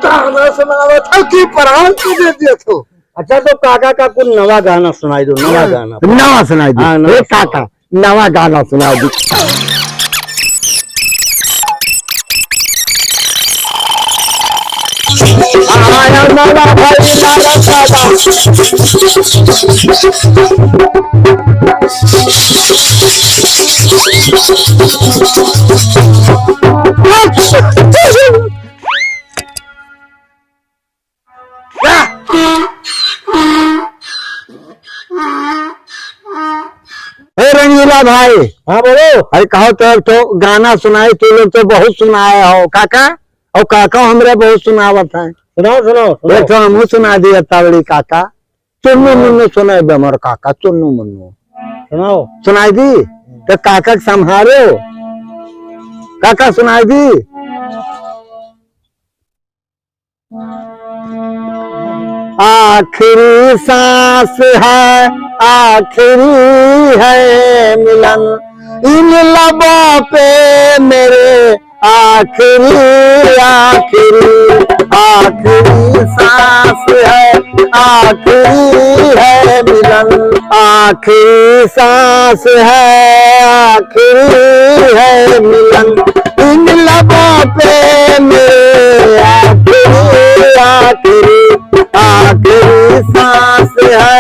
गाना सुनावा था कि परान को दे दिया तो। अच्छा तो काका का कुछ नवा गाना सुनाई दो। नवा गाना नवा सुनाई दो। हाँ, ए काका नवा गाना सुनाई दो। आया नवा भाई नवा काका। रंगीला भाई। हाँ बोलो। अरे कहो तो गाना सुनाए तू लोग तो बहुत सुनाए हो काका। और काका हमरे बहुत सुनावत है। सुनाओ सुनाओ एक तो हम सुना दिया तावड़ी काका। चुन्नू मुन्नू सुनाए हमारे काका। चुन्नू मुन्नू सुनाओ। सुनाई दी तो काका संभालो। काका सुनाई दी। आखिरी सांस है आखिरी है मिलन इन लबों पे मेरे आखिरी आखिरी आखिरी सांस है आखिरी है मिलन आखिरी सांस है आखिरी है मिलन इन लबों पे मेरे आखिरी आखिरी आखिरी सांस है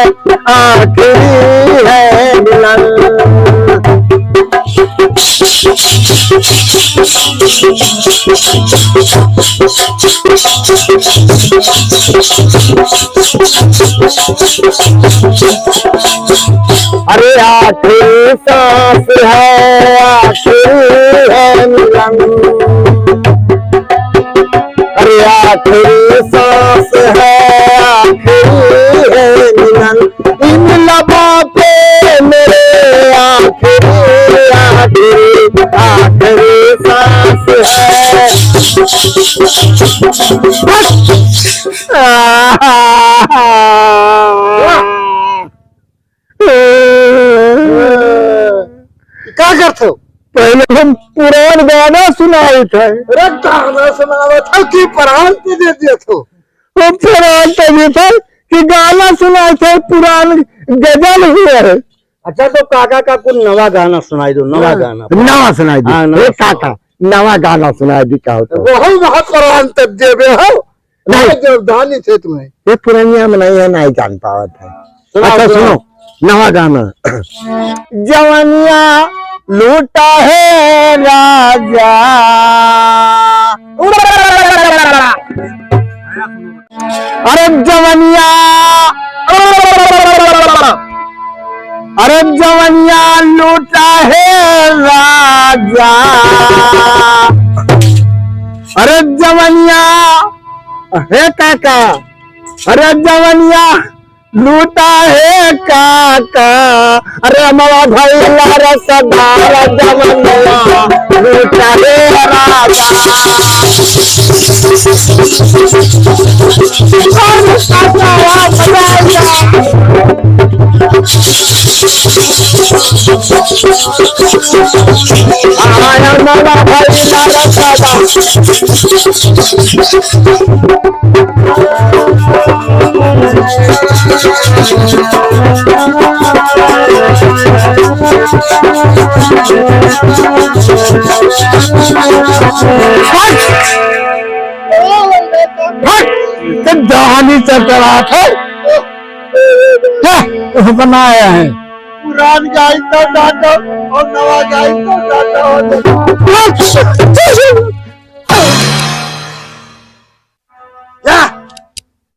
आखिरी है मिलन। अरे आखिरी सांस है आखिरी है मिलन। अरे आखिरी सांस है आखिरी है मिलन इन लबों पे मेरे आखिरी आखिरी आखिरी सांस है। क्या करते हो? पहले हम पुरान गाना सुनाए थे। गाना सुनावा था कि परान को दे दिया तो। हम पुरान तो ये था कि गाना सुनाए थे पुरान गजल हुए है। अच्छा तो काका का कुछ नवा गाना सुनाई दो। नवा गाना नवा सुनाई दी। हाँ, नवा ए काका नवा गाना सुनाई दी। क्या होता वही वहाँ परान तक देवे हो। नहीं देवधानी थे तुम्हें। ये पुरानिया में नहीं है नहीं जान पावा था। अच्छा सुनो नवा गाना। जवनिया लूटा है राजा अरे जवनिया अरे जवनिया लूटा है राजा अरे जवनिया है काका अरे जवनिया लूटा है काका अरे हमारा भाई लारा सदारा जवनिया लूटा है राजा आया हमारा भाई लारा सदा जहानी चतरा थे बनाया है। पुरान गाय तो डाटो और नवा गाय तो डाटो।